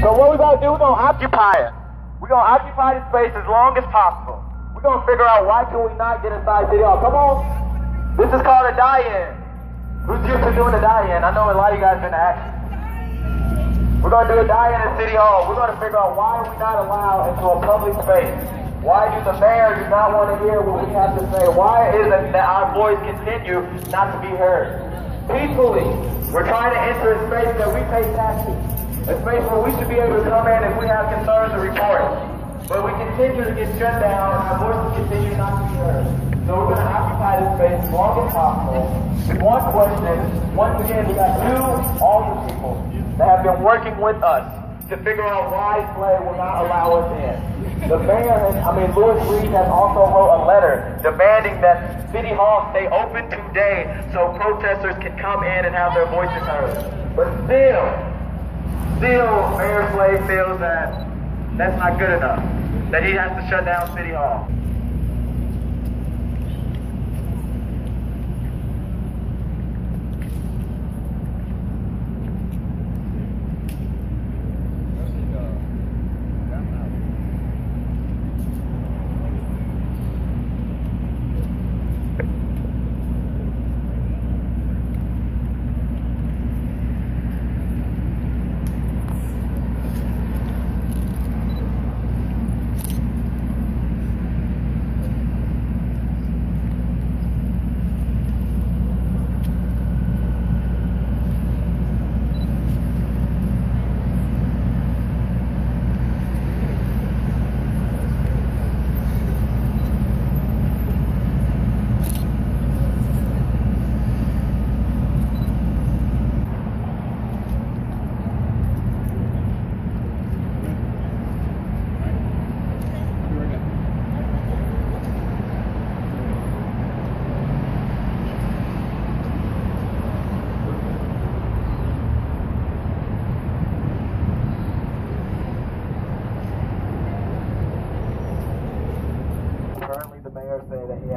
So what we're going to do, we're going to occupy it. We're going to occupy the space as long as possible. We're going to figure out why can we not get inside City Hall. Come on. This is called a die-in. Who's used to doing a die-in? I know a lot of you guys been to action. We're going to do a die-in at City Hall. We're going to figure out why are we not allowed into a public space. Why do the mayor do not want to hear what we have to say? Why is it that our voice continue not to be heard? Peacefully, we're trying to enter a space that we pay taxes. A space where we should be able to come in if we have concerns to report. But we continue to get shut down and our voices continue not to be heard. So we're going to occupy this space as long as possible. One question, once again, we got two older people that have been working with us to figure out why Slay will not allow us in. The mayor Louis Reed has also wrote a letter demanding that City Hall stay open today so protesters can come in and have their voices heard. But still, Mayor Slay feels that that's not good enough, that he has to shut down City Hall.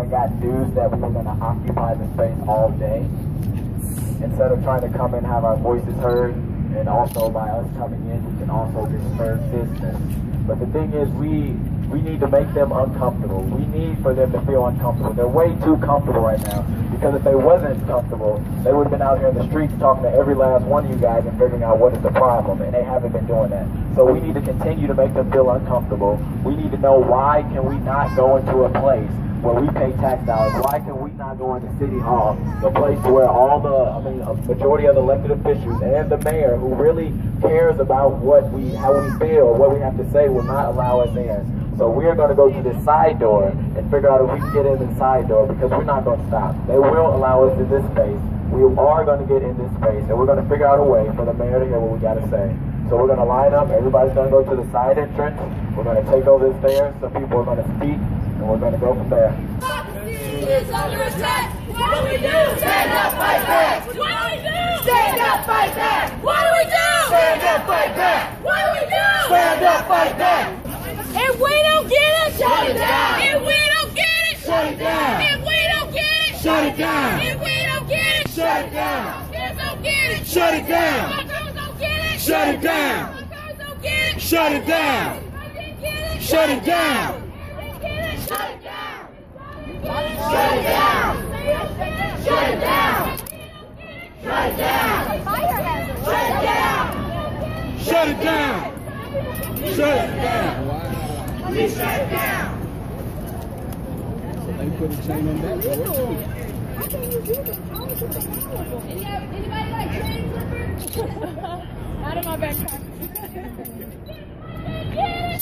Got news that we were going to occupy the space all day instead of trying to come and have our voices heard, and also by us coming in we can also disturb business. But the thing is, we need to make them uncomfortable. We need for them to feel uncomfortable. They're way too comfortable right now, because if they wasn't comfortable, they would have been out here in the streets talking to every last one of you guys and figuring out what is the problem, and they haven't been doing that. So we need to continue to make them feel uncomfortable. We need to know why can we not go into a place where we pay tax dollars. Why can we not go into City Hall, the place where all a majority of the elected officials and the mayor, who really cares about how we feel, what we have to say, will not allow us in. So we are going to go to this side door and figure out if we can get in the side door, because we're not going to stop. They will allow us in this space. We are going to get in this space, and we're going to figure out a way for the mayor to hear what we got to say. So we're going to line up. Everybody's going to go to the side entrance. We're going to take over the stairs. Some people are going to speak, and we're going to go from there. Is under attack. What do we do? Stand up, fight back. What do we do? Stand up, fight back. What do we do? Stand up, fight back. What do we do? Stand up, fight back. If we don't get it, shut it down. If we don't get it, shut it down. If we don't get it, shut it down. If we don't get it, shut it down. If don't get it, shut it down. Don't get it, shut it down. Don't get it, shut it down. Shut it down. Shut it down. Shut it down! Shut it down! Shut it down! Shut it down! Shut it down! Shut it down! We shut it down! They put a chain on that door too. How can you do this? How is it powerful? Anybody like train slippers? Out of my backpack.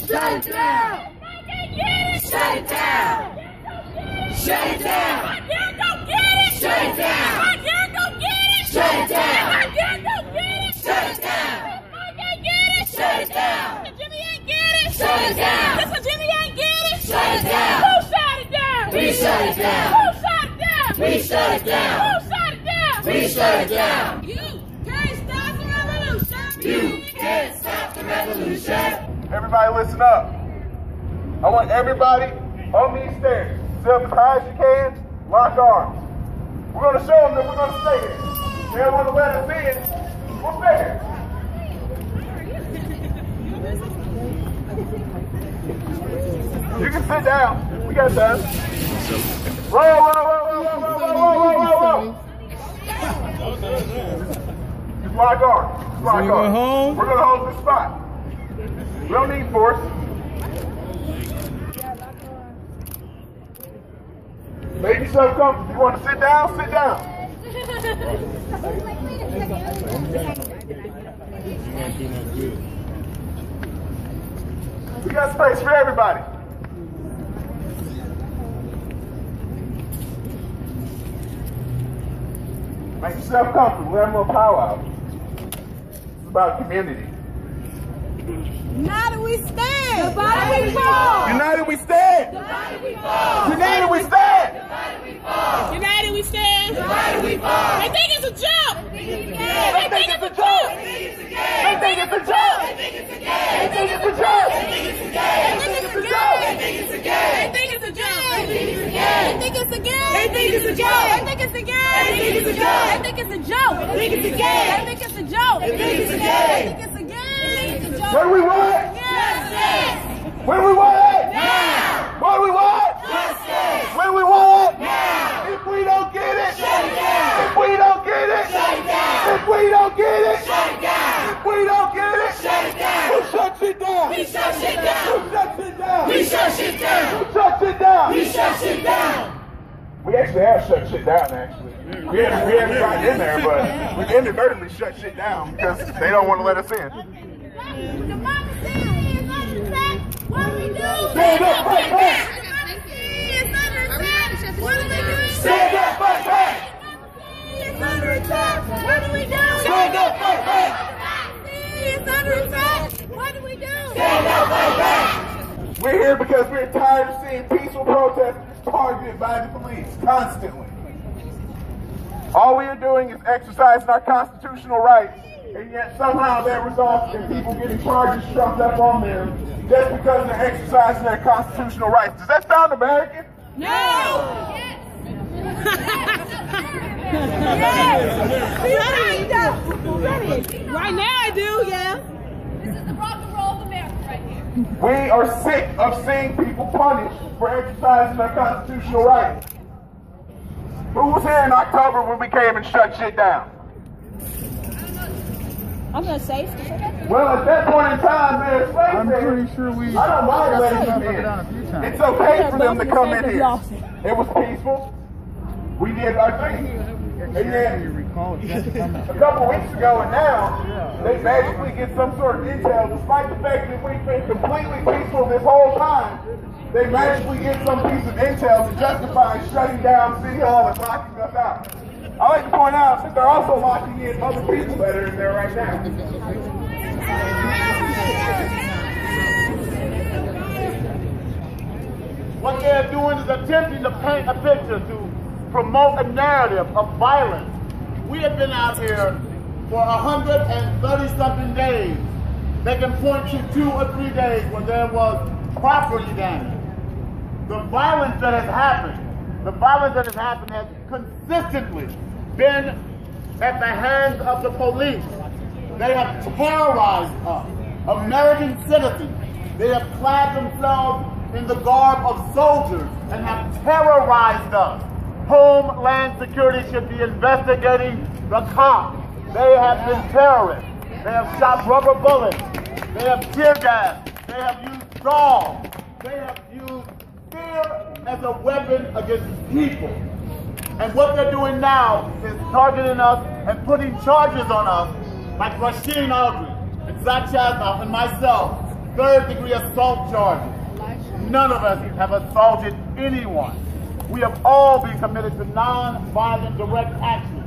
Shut it down! Shut it down! Shut it down! I can't go get it! Shut it down! I can't go get it! Shut it down! I can't go get it! Shut it down! I can't get it! Shut it down! If Jimmy ain't get it! Shut it down! If Jimmy ain't get it! Shut it down! Who shut it down? We shut it down! Who shut it down? We shut it down! Who shut it down? We shut it down! You can't stop the revolution! You can't stop the revolution! Everybody listen up. I want everybody on these stairs, sit up as high as you can, lock arms. We're going to show them that we're going to stay here. They don't want to let us in. We'll stay here. sit down. We got time. Roll, roll, roll, roll, roll, roll, roll, roll, roll. Just lock arms. Just lock arms. We're going to hold this spot. We don't need force. Make yourself comfortable. You want to sit down? Sit down. We got space for everybody. Make yourself comfortable. We're having a little powwow. It's about community. United we stand. Divided we fall. United we stand. Divided we fall. United we stand. Divided we fall. United we stand. Divided we fall. They think it's a joke. They think it's a They think it's a joke. They think it's a They think it's a joke. They think it's a They think it's a joke. They think it's a They think it's a joke. They think it's a They think it's a joke. They think it's a game. They think it's a joke. They think it's a game. They think it's a joke. They think it's a joke. They think it's a game. They think it's a joke. They think it's a game. They think it's a game. What do we want? Justice. What do we want? Now. What do we want? Justice. What do we want? Now. If we don't get it, Shut it down. if we don't get it, Shut it down. if we don't get it, Shut it down. if we don't get it, Shut it down. who shuts it down? We shut shit Who down. shuts it down? We shut shit down. Who shuts it down? We shut shit down. We actually have shut shit down, actually. We haven't gotten in there, but we've inadvertently shut shit down because they don't want to let us in. Democracy is under attack. What do we do? Stand up, fight back! Democracy is under attack. What do we do? Stand up, fight back! Democracy is under attack. What do we do? Stand up, fight back! Democracy is under attack. What do we do? Stand up, fight back. We're here because we're tired of seeing peaceful protests targeted by the police constantly. All we are doing is exercising our constitutional rights, and yet somehow that results in people getting charges struck up on them just because they're exercising their constitutional rights. Does that sound American? No! Right now I do, yeah. This is the rock and roll of America right here. We are sick of seeing people punished for exercising their constitutional rights. Who was here in October when we came and shut shit down? I'm gonna say Well, at that point in time, there's slaves I'm there. pretty sure we I don't mind letting them it down a few in. times. It's okay for them to come in here. It was peaceful. We did our thing. And You then recall it. a couple weeks ago and now, they magically get some sort of intel, despite the fact that we've been completely peaceful this whole time. They magically get some piece of intel to justify shutting down City Hall and locking us out. I like to point out that they're also locking in other people that are in there right now. What they're doing is attempting to paint a picture to promote a narrative of violence. We have been out here for 130-something days. They can point to 2 or 3 days where there was property damage. The violence that has happened has consistently been at the hands of the police. They have terrorized us, American citizens. They have clad themselves in the garb of soldiers and have terrorized us. Homeland Security should be investigating the cops. They have been terrorists. They have shot rubber bullets. They have tear gas. They have used dogs. They have used fear as a weapon against people. And what they're doing now is targeting us and putting charges on us, like Rasheen Aldridge and Zach Chasnoff and myself, 3rd-degree assault charges. None of us have assaulted anyone. We have all been committed to nonviolent direct action.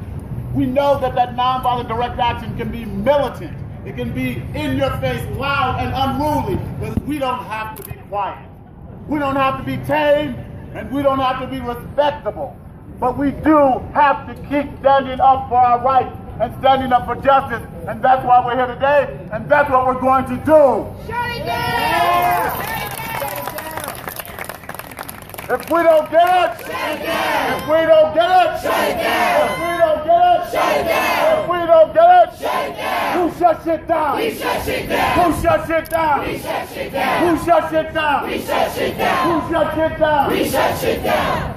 We know that nonviolent direct action can be militant. It can be in your face, loud and unruly, but we don't have to be quiet. We don't have to be tame, and we don't have to be respectable. But we do have to keep standing up for our rights and standing up for justice, and that's why we're here today, and that's what we're going to do. Shut it down! If we don't get it, Shut it down. if we don't get it, Shut it down. if we don't get it, Shut it down. if we don't get it, Shut it down. who shuts shit down? We shut shit down. Who shuts shit down? We shut shit down. Who shuts shit down? We shut shit down. Who shuts shit down? We shut shit down.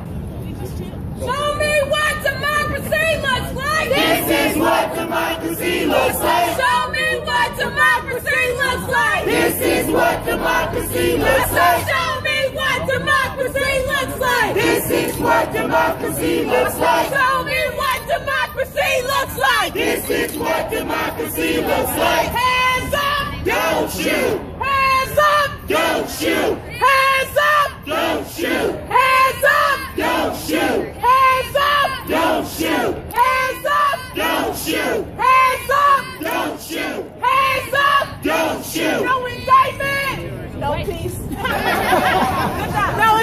Show me what democracy looks like. This is what democracy looks like. Show me what democracy looks like. This is what democracy looks like. Show me what democracy looks like. This is what democracy looks like. Show me what democracy looks like. This is what democracy looks like. Hands up. Don't shoot. Hands up. Don't shoot. Hands up. Don't shoot. Hands up. Don't shoot. Hands up. Don't shoot. Hands up. Don't shoot. Hands up. Don't shoot. Hands up. Don't shoot. No indictment. No peace. No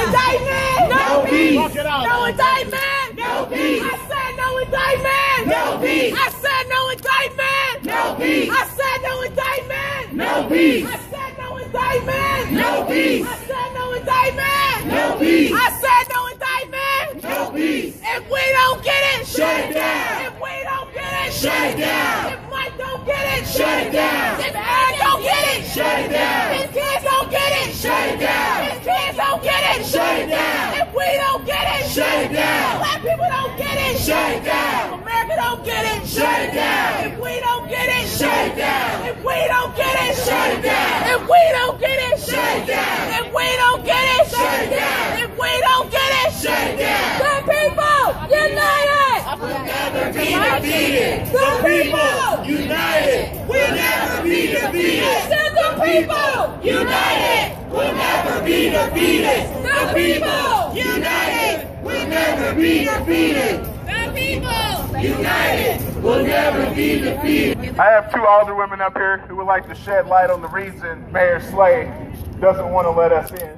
indictment. No peace. No indictment. No peace. I said no indictment. No peace. I said no indictment. No peace. I said no indictment. No peace. I said no indictment. No peace. I said no indictment. No peace. I said no indictment. No peace. If we don't get it, Shut it down. If we don't get it, Shut it down. If Mike don't get it, Shut it down. If Aaron don't get it, Shut it down. His kids don't get it, Shut it down. His kids don't get it, Shut it down. If we don't get it, Shut it down. Black people don't get it, Shut it down. If America don't get it, Shut it down. If we don't get it, Shut it down. If we don't get it, Shut it down. If we don't get it, Shut it down. If we don't get it, Shut it down. If we don't get it, Shut it down. The people united. We'll never be defeated. The people United. We'll never be defeated. Said the people United. We'll never be defeated. The people United. We'll never be defeated. The people United. We'll never be defeated. I have two older women up here who would like to shed light on the reason Mayor Slay doesn't want to let us in.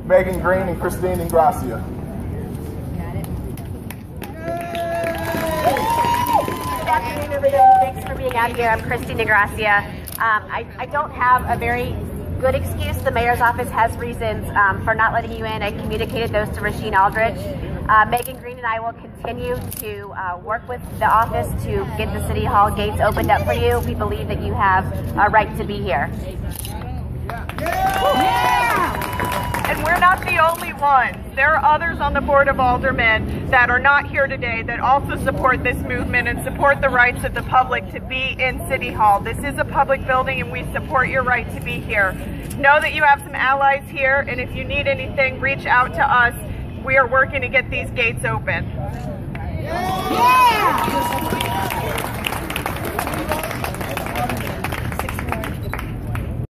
Megan Green and Christine Ingracia. Good afternoon, everybody. Thanks for being out here. I'm Christine Negracia. I don't have a very good excuse. The mayor's office has reasons for not letting you in. I communicated those to Rasheen Aldridge. Megan Green and I will continue to work with the office to get the City Hall gates opened up for you. We believe that you have a right to be here. And we're not the only ones. There are others on the Board of Aldermen that are not here today that also support this movement and support the rights of the public to be in City Hall. This is a public building and we support your right to be here. Know that you have some allies here, and if you need anything, reach out to us. We are working to get these gates open. Yeah!